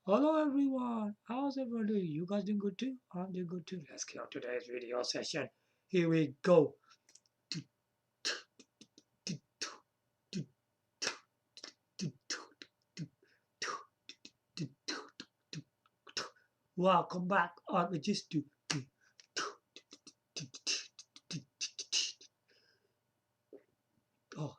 Hello everyone, how's everyone doing? You guys doing good too? I'm doing good too. Let's get on today's video session. Here we go. Welcome back on the just do. Oh.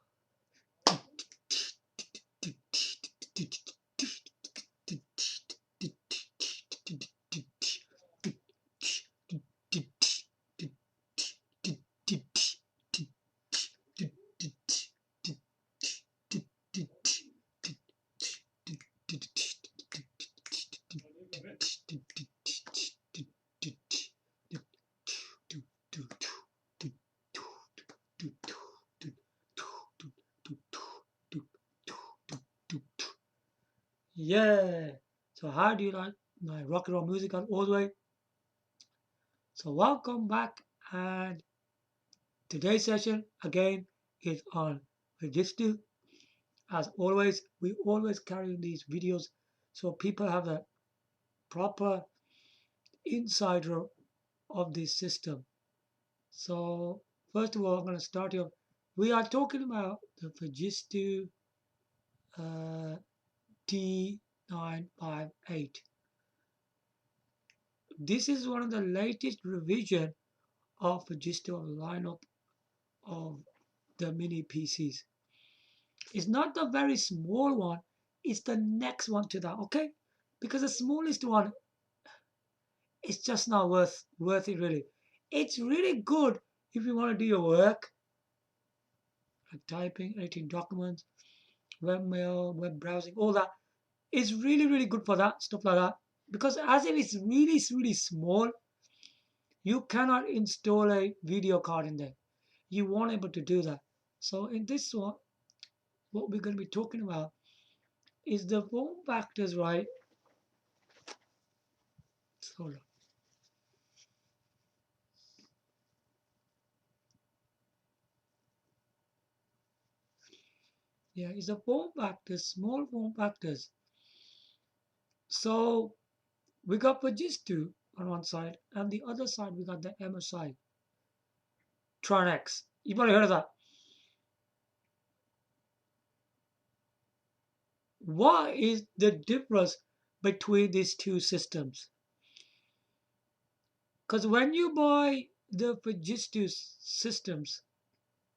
Yeah. So how do you like my rock and roll music all the way? So welcome back, and today's session again is on Fujitsu. As always, we always carry these videos so people have a proper insider of this system. So first of all, I'm going to start here. We are talking about the Fujitsu D958. This is one of the latest revision of Fujitsu lineup of the mini PCs. It's not the very small one, it's the next one to that, okay? Because the smallest one is just not worth it really. It's really good if you want to do your work, like typing, editing documents, webmail, web browsing, all that. It's really good for that, stuff like that. Because as if it's really small, you cannot install a video card in there. You won't able to do that. So in this one, what we're going to be talking about is the form factors, right? Hold on. Yeah, it's the form factors, small form factors. So we got Fujitsu on one side, and the other side we got the MSI Trident X. You probably heard of that. What is the difference between these two systems? Because when you buy the Fujitsu systems,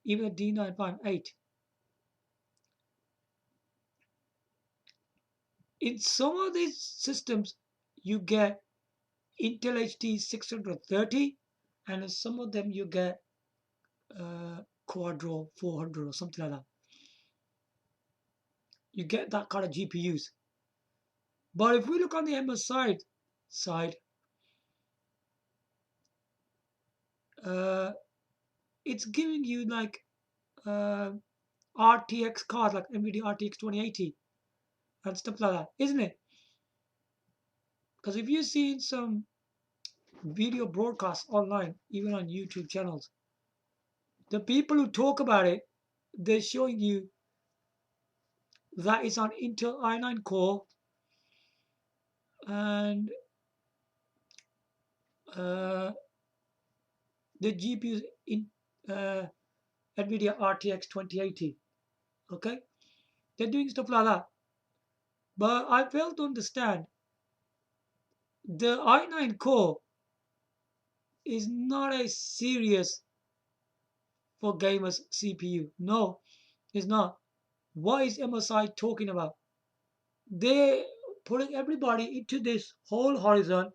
even the D958, in some of these systems you get Intel HD 630, and in some of them you get Quadro 400 or something like that. You get that kind of GPUs. But if we look on the MSI side, uh, it's giving you like uh, RTX cards like Nvidia RTX 2080 and stuff like that, isn't it? Because if you see some video broadcasts online, even on YouTube channels, the people who talk about it, they're showing you that it's on Intel i9 core and uh, the GPUs in uh, Nvidia RTX 2080. Okay, they're doing stuff like that. But I fail to understand the i9 core is not a serious for gamers CPU. No, it's not. What is MSI talking about? They're putting everybody into this whole horizon,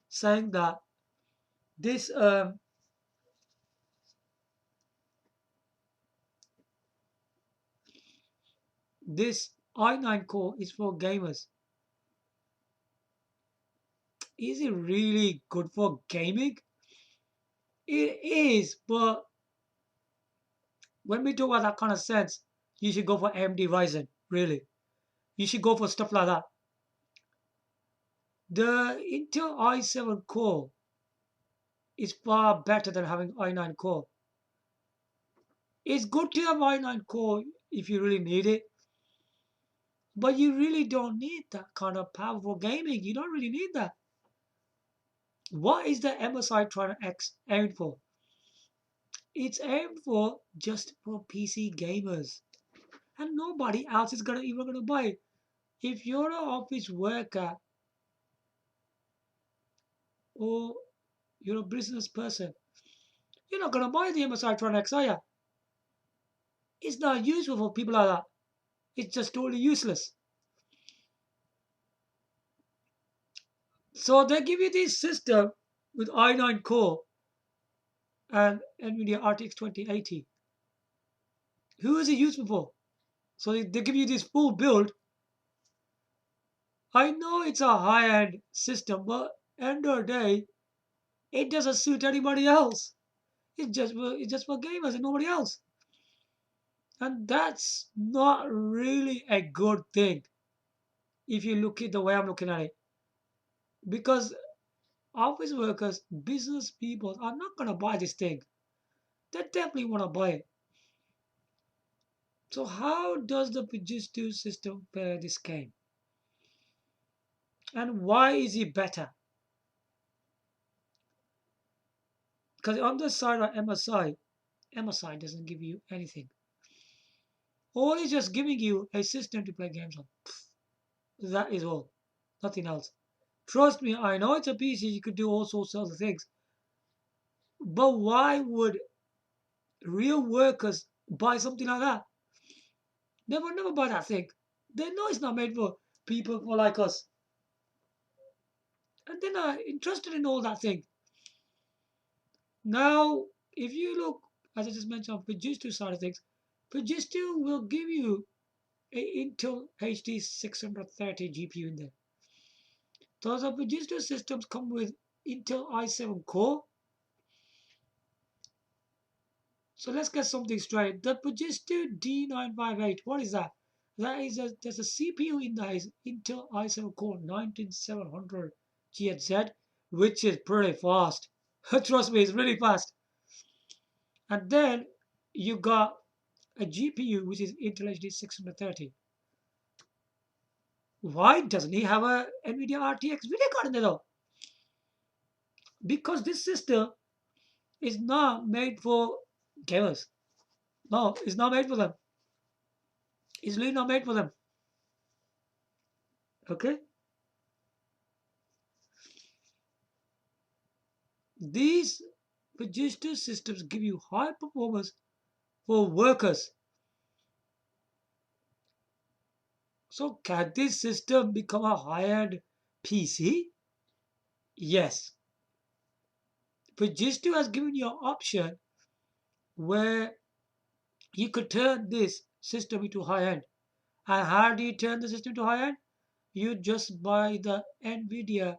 saying that this this i9 core is for gamers. Is it really good for gaming? It is, but when we talk about that kind of sense, you should go for AMD Ryzen. Really, you should go for stuff like that. The Intel i7 core is far better than having i9 core. It's good to have i9 core if you really need it. But you really don't need that kind of powerful gaming. You don't really need that. What is the MSI Trident X aimed for? It's aimed for just for PC gamers. And nobody else is gonna buy it. If you're an office worker or you're a business person, you're not gonna buy the MSI Trident X, are you? It's not useful for people like that. It's just totally useless. So they give you this system with i9 core and Nvidia RTX 2080. Who is it useful for? So they give you this full build. I know it's a high-end system, but end of the day, it doesn't suit anybody else. It's just for gamers and nobody else. And that's not really a good thing if you look at the way I'm looking at it. Because office workers, business people are not gonna buy this thing. They definitely wanna buy it. So how does the Fujitsu system play this game? And why is it better? Because on the side of MSI doesn't give you anything. All is just giving you a system to play games on. That is all. Nothing else. Trust me, I know it's a PC, you could do all sorts of other things. But why would real workers buy something like that? They would never buy that thing. They know it's not made for people for like us. And they're not interested in all that thing. Now, if you look, as I just mentioned, on Fujitsu side of things, Fujitsu will give you a Intel HD 630 GPU in there. Those of Fujitsu systems come with Intel i7 core. So let's get something straight. The Fujitsu D958, what is that? There's a CPU in the Intel i7 core 19700 GHz, which is pretty fast. Trust me, it's really fast. And then you got a GPU which is Intel HD 630. Why doesn't he have a Nvidia RTX video card in there though? Because this system is not made for gamers. No, it's not made for them. It's really not made for them. Okay? These register systems give you high performance for workers. So can this system become a high-end PC? Yes. Fujitsu has given you an option where you could turn this system into high-end. And how do you turn the system to high-end? You just buy the Nvidia.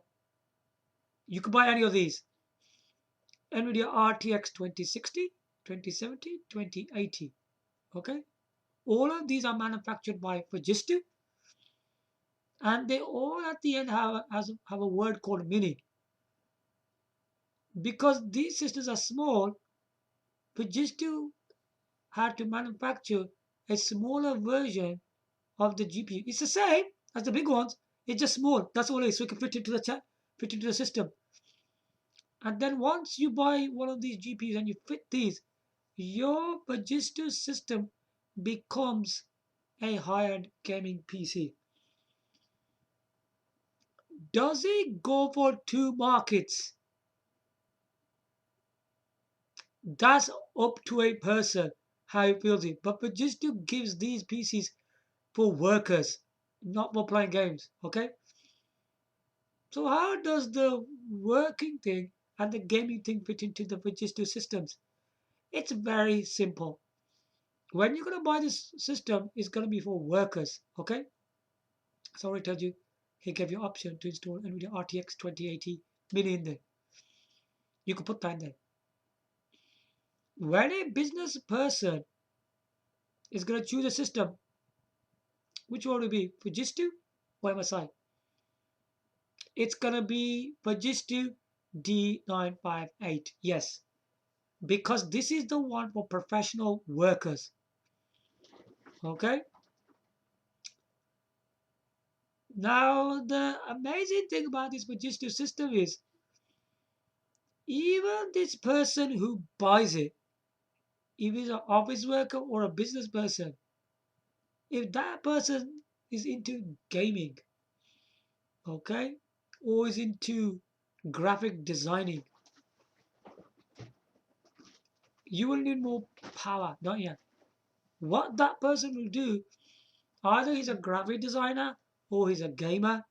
You could buy any of these. Nvidia RTX 2060, 2070, 2080. Okay? All of these are manufactured by Fujitsu, and they all at the end have a word called mini. Because these systems are small, Fujitsu had to manufacture a smaller version of the GPU. It's the same as the big ones. It's just small. That's all it is. So it can fit into the system. And then once you buy one of these GPUs and you fit these, your Fujitsu system becomes a high-end gaming PC. Does it go for two markets? That's up to a person how he feels it. But Fujitsu gives these PCs for workers, not for playing games. Okay? So how does the working thing and the gaming thing fit into the Fujitsu systems? It's very simple. When you're gonna buy this system, it's gonna be for workers. Okay? So I already told you he gave you option to install NVIDIA RTX 2080 mini in there. You can put that in there. When a business person is going to choose a system, which one will be Fujitsu or MSI? It's going to be Fujitsu D958. Yes, because this is the one for professional workers. Okay? Now, the amazing thing about this Fujitsu system is even this person who buys it, if he's an office worker or a business person, if that person is into gaming, okay, or is into graphic designing, you will need more power, don't you? What that person will do, either he's a graphic designer or he's a gamer,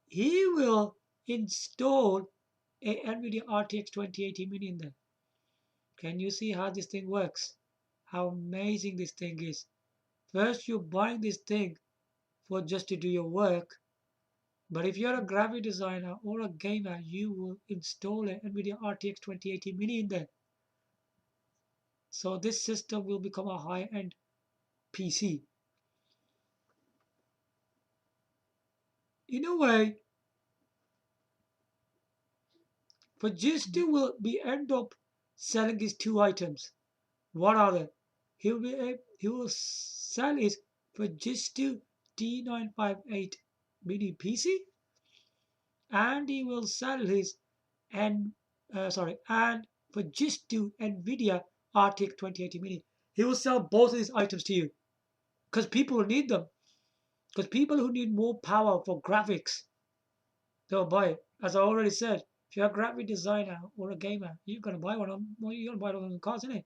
he will install a Nvidia RTX 2080 Mini in there. Can you see how this thing works? How amazing this thing is. First, you're buying this thing for just to do your work. But if you're a graphic designer or a gamer, you will install a Nvidia RTX 2080 Mini in there. So this system will become a high-end PC. In a way, Fujitsu will be end up selling his two items. What are they? He will sell his Fujitsu D958 mini PC, and he will sell his and Fujitsu Nvidia RTX 2080 mini. He will sell both of these items to you because people will need them. Because people who need more power for graphics, they'll buy it. As I already said, if you're a graphic designer or a gamer, you're gonna buy one of them. Well, you're gonna buy one of them cars, isn't it?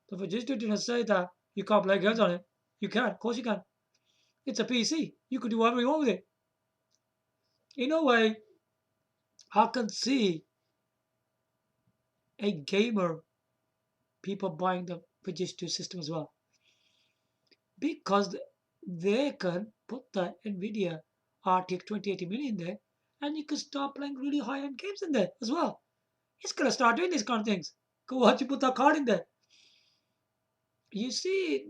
So Fujitsu didn't say that you can't play games on it. You can, of course you can. It's a PC. You could do whatever you want with it. In a way, I can see a gamer people buying the Fujitsu system as well because they can put the Nvidia RTX 2080 mini in there and you can start playing really high-end games in there as well. It's gonna start doing these kind of things. Go once you put that card in there. You see,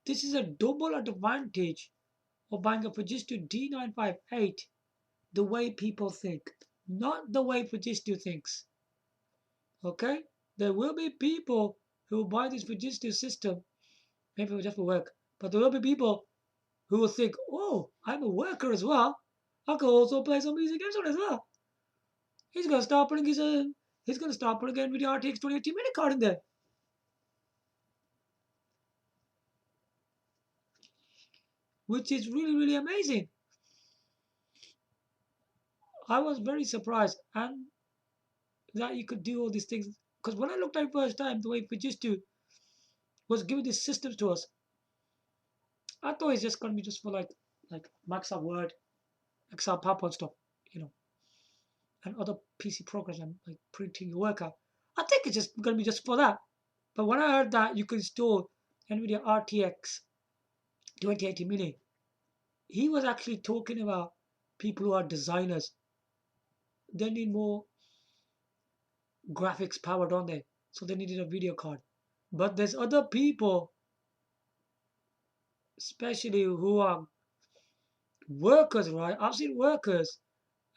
this is a double advantage of buying a Fujitsu D958 the way people think, not the way Fujitsu thinks. Okay? There will be people who buy this Fujitsu system, maybe just for work, but there will be people who will think, oh, I'm a worker as well. I can also play some music games on it as well. He's gonna start putting he's gonna start putting an NVIDIA RTX 2080 mini card in there. Which is really, really amazing. I was very surprised and that you could do all these things. Because when I looked at it first time, the way Fujitsu was giving these systems to us, I thought it's just gonna be just for like Microsoft Word, Excel, PowerPoint stuff, you know, and other PC programs and like printing your work out. I think it's just gonna be just for that. But when I heard that you can install NVIDIA RTX 2080 Mini, he was actually talking about people who are designers. They need more graphics power, don't they? So they needed a video card. But there's other people, especially who are workers, right? I've seen workers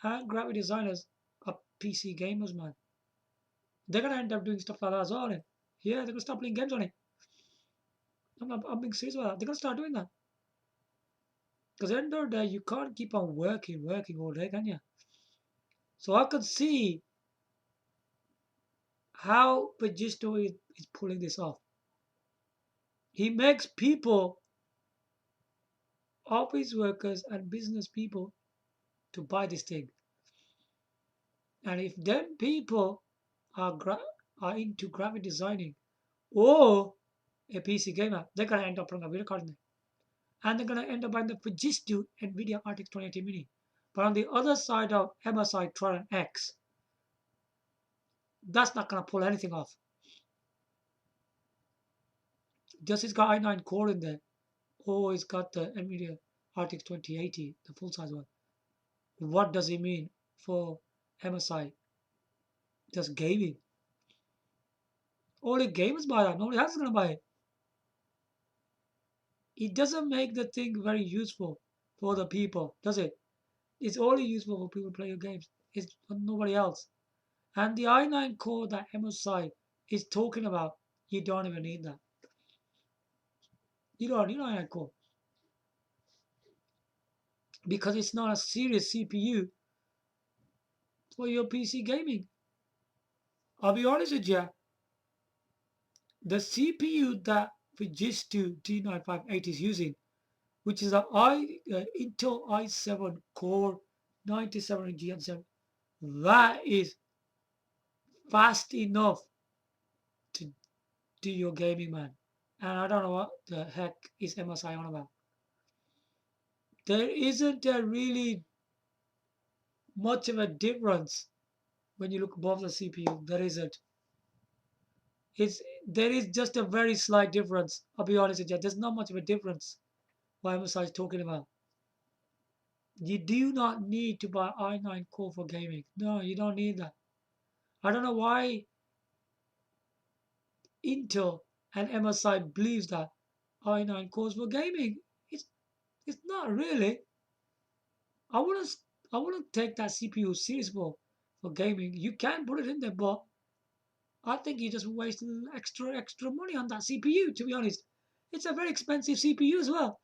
and graphic designers are PC gamers, man. They're gonna end up doing stuff like that as well. On it. Yeah, they're gonna start playing games on it. I'm being serious about that. They're gonna start doing that. Because at the end of the day, you can't keep on working all day, can you? So I could see how Pagisto is pulling this off. He makes people, office workers and business people, to buy this thing. And if then people are into graphic designing or a PC gamer, they're gonna end up putting a video card in there. And they're gonna end up buying the Fujitsu Nvidia RTX 2080 Mini. But on the other side of MSI Trident X, that's not gonna pull anything off. Just it's got i9 core in there, or it's got the Nvidia RTX 2080, the full size one. What does it mean for MSI? Just gaming. Only gamers buy that. Nobody else is gonna buy it. It doesn't make the thing very useful for the people, does it? It's only useful for people who play your games. It's for nobody else. And the i9 core that MSI is talking about, you don't even need that. You don't need i9 core. because it's not a serious CPU for your PC gaming. I'll be honest with you, the CPU that Fujitsu D958 is using, which is Intel i7 Core 97 Gen 7, that is fast enough to do your gaming, man. And I don't know what the heck is MSI on about. There isn't a really much of a difference when you look above the CPU. There isn't. There is just a very slight difference. I'll be honest with you. There's not much of a difference. What MSI is talking about. You do not need to buy i9 core for gaming. No, you don't need that. I don't know why Intel and MSI believes that i9 cores for gaming. It's it's not really. I wouldn't I wouldn't take that CPU serious for gaming. You can put it in there, but I think you just wasting extra money on that CPU. To be honest, it's a very expensive CPU as well.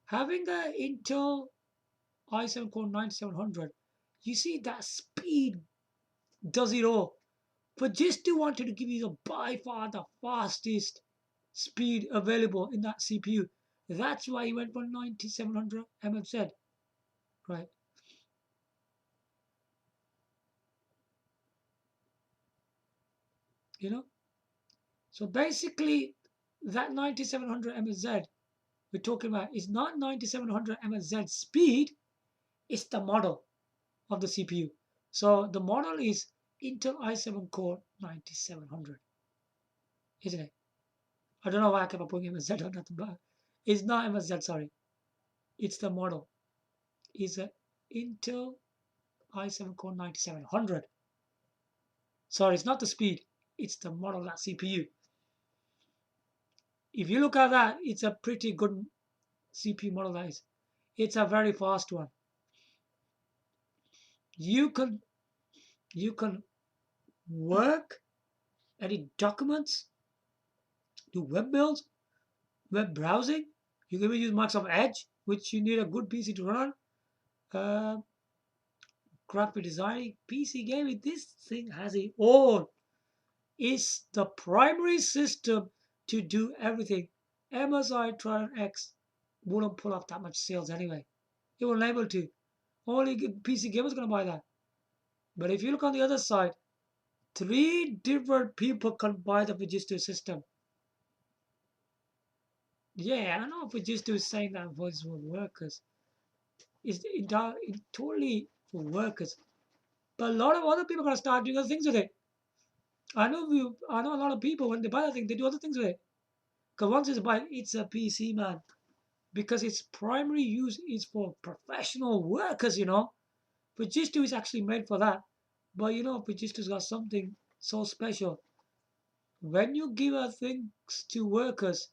Having the Intel i7 Core 9700, you see that speed does it all. But just to wanted to give you the by far the fastest speed available in that CPU. That's why he went for 9700 MFZ, right? You know. So basically, that 9700 MFZ we're talking about is not 9700 MFZ speed. It's the model of the CPU. So the model is Intel i7 Core 9700, isn't it? I don't know why I kept putting MSZ on that, but it's not MSZ, sorry. It's the model. It's a Intel i7 Core 9700. Sorry, it's not the speed. It's the model of that CPU. If you look at that, it's a pretty good CPU model that is. It's a very fast one. You can you can work, edit documents, do web builds, web browsing. You can even use Microsoft Edge, which you need a good PC to run. Uh, Graphic designing, PC gaming. This thing has it all. It's the primary system to do everything. MSI Trident X wouldn't pull off that much sales anyway. It wasn't able to. Only PC gamers gonna buy that. But if you look on the other side, three different people can buy the Fujitsu system. Yeah, I know Fujitsu is saying that for its workers. It's totally for workers. But a lot of other people are gonna start doing other things with it. I know a lot of people when they buy that thing, they do other things with it. Because once it's buy, it's a PC, man. Because its primary use is for professional workers, you know. Fujitsu is actually made for that. But you know, Fujitsu's got something so special. When you give a things to workers,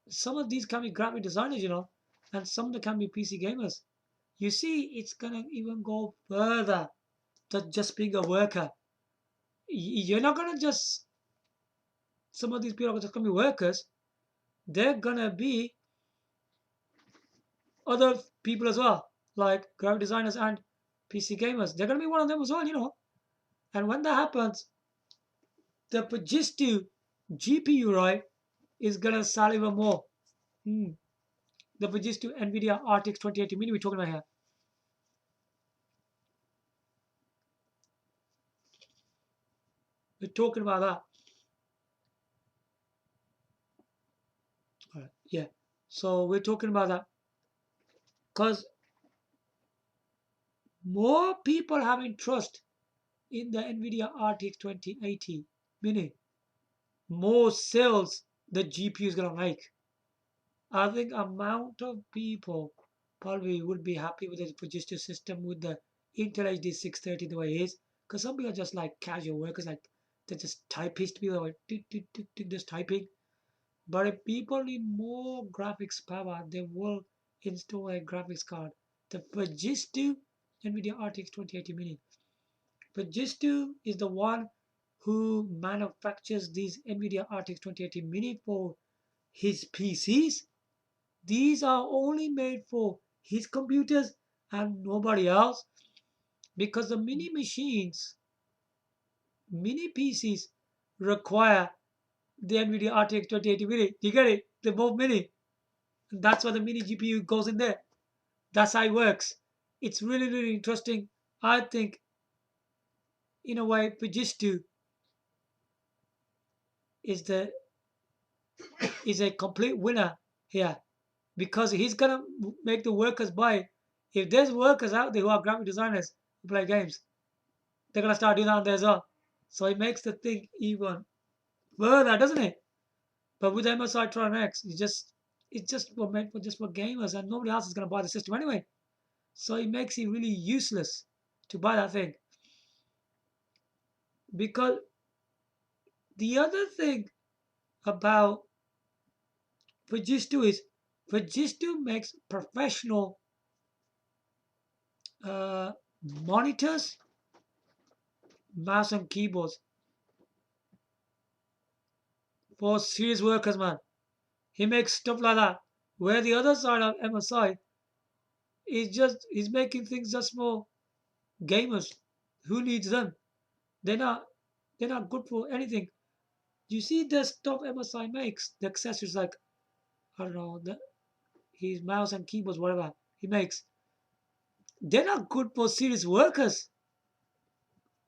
some of these can be graphic designers, you know, and some of them can be PC gamers. You see, it's gonna even go further than just being a worker. You're not gonna just some of these people are just gonna be workers. They're gonna be other people as well, like graphic designers and PC gamers. They're gonna be one of them as well, you know. And when that happens, the Fujitsu GPU, right, is gonna sell even more. Hmm. The Fujitsu Nvidia RTX 2080 mini we're talking about here. We're talking about that. All right. Yeah. So we're talking about that because more people having trust in the Nvidia RTX 2080 mini, more sales the GPU is gonna make. I think amount of people probably would be happy with the Fujitsu system with the Intel HD 630 the way it is. Because some people are just like casual workers, like they're just typists, people are like just typing. But if people need more graphics power, they will install a graphics card. The Fujitsu Nvidia RTX 2080 Mini. Fujitsu is the one who manufactures these Nvidia RTX 2080 Mini for his PCs. These are only made for his computers and nobody else? Because the mini PCs require the Nvidia RTX 2080 mini. You get it? They're both mini. And that's why the mini GPU goes in there. That's how it works. It's really, really interesting. I think, in a way, Fujitsu is the is a complete winner here because he's gonna make the workers buy. If there's workers out there who are graphic designers who play games, they're gonna start doing that there as well. So it makes the thing even further, doesn't it? But with MSI Trident X, it's just for meant for just for gamers, and nobody else is gonna buy the system anyway. So it makes it really useless to buy that thing. Because the other thing about Fujitsu is Fujitsu makes professional uh, monitors, mouse and keyboards for serious workers, man. He makes stuff like that. Where the other side of MSI is just he's making things just for gamers. Who needs them? They're not they're not good for anything. You see the stuff MSI makes, the accessories like I don't know, his mouse and keyboards, whatever he makes. They're not good for serious workers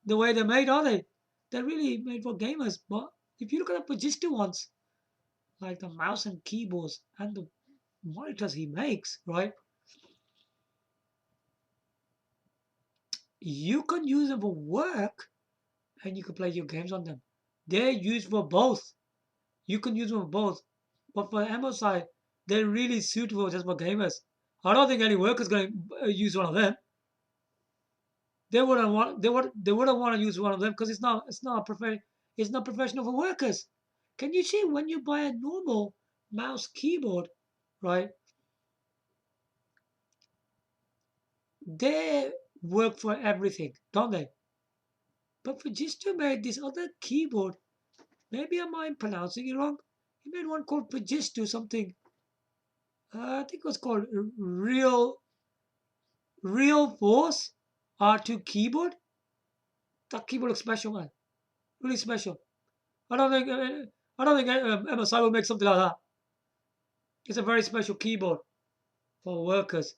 the way they're made, are they? They're really made for gamers. But if you look at the Fujitsu ones, like the mouse and keyboards and the monitors he makes, right? You can use them for work and you can play your games on them. They're used for both. You can use them for both. But for the MSI, they're really suitable just for gamers. I don't think any worker's going to use one of them. They wouldn't want to use one of them because it's not professional for workers. Can you see when you buy a normal mouse keyboard, right? They work for everything, don't they? But Fujitsu made this other keyboard. Maybe I'm pronouncing it wrong. He made one called Fujitsu something. I think it was called Real Force R2 keyboard. That keyboard looks special, man. Really special. I don't think MSI will make something like that. It's a very special keyboard for workers.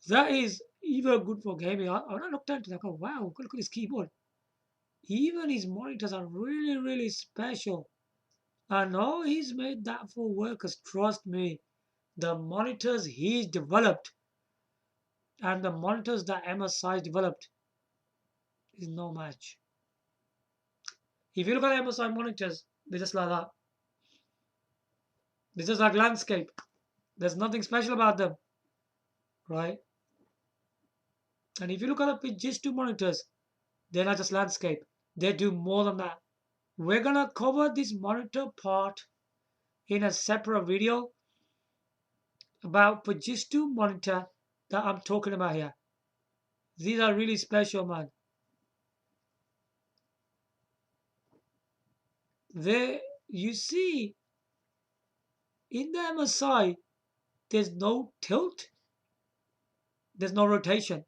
That is even good for gaming. When I looked at it, I go, wow, look at this keyboard. Even his monitors are really, really special. I know he's made that for workers. Trust me. The monitors he's developed and the monitors that MSI developed is no match. If you look at MSI monitors, they're just like that. They're just like landscape. There's nothing special about them, right? And if you look at the Fujitsu monitors, they're not just landscape. They do more than that. We're gonna cover this monitor part in a separate video about Fujitsu monitor that I'm talking about here. These are really special, man. They, you see, in the MSI, there's no tilt, there's no rotation.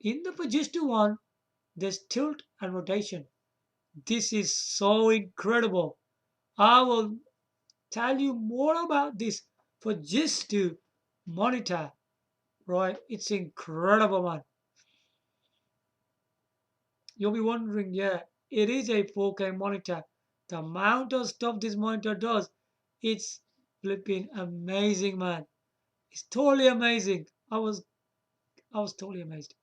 In the Fujitsu one, there's tilt and rotation. This is so incredible. I will tell you more about this Fujitsu monitor, right? It's incredible, man. You'll be wondering, yeah, it is a 4K monitor. The amount of stuff this monitor does, it's flipping amazing, man. It's totally amazing. I was totally amazed.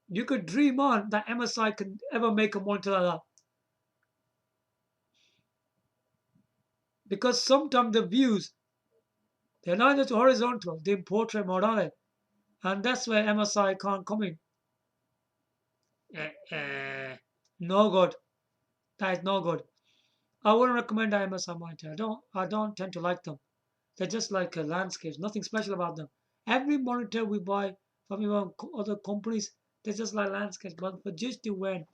You could dream on that MSI can ever make a monitor like that. Because sometimes the views, they're not just horizontal, they're in portrait mode, are they? And that's where MSI can't come in. No good. That is no good. I wouldn't recommend the MSI monitor. I don't tend to like them. They're just like landscapes. Nothing special about them. Every monitor we buy from even other companies, they're just like landscapes. But for just to win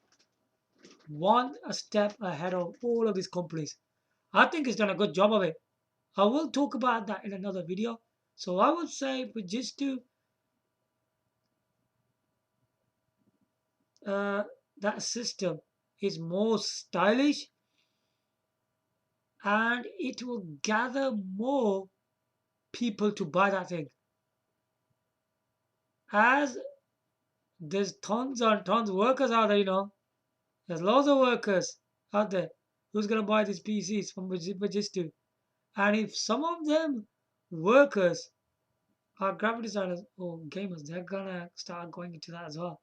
one a step ahead of all of these companies, I think it's done a good job of it. I will talk about that in another video. So I would say Fujitsu, uh, that system is more stylish and it will gather more people to buy that thing. As there's tons and tons of workers out there, there's lots of workers out there who's gonna buy these PCs from Fujitsu. And if some of them workers are graphic designers or gamers, they're gonna start going into that as well.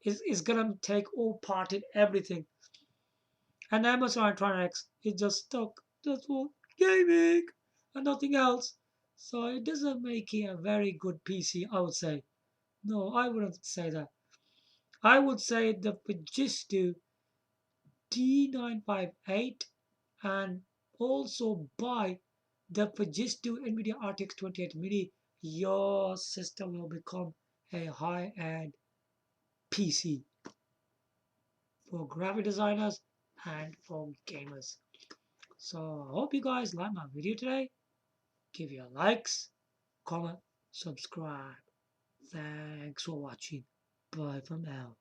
It's gonna take all part in everything. And Amazon Trident X is just stuck just for gaming and nothing else. So it doesn't make it a very good PC, I would say. No, I wouldn't say that. I would say the Fujitsu D958 and also buy the Fujitsu Nvidia RTX 28 Mini. Your system will become a high-end PC for graphic designers and for gamers. So I hope you guys like my video today. Give your likes, comment, subscribe. Thanks for watching. Bye for now.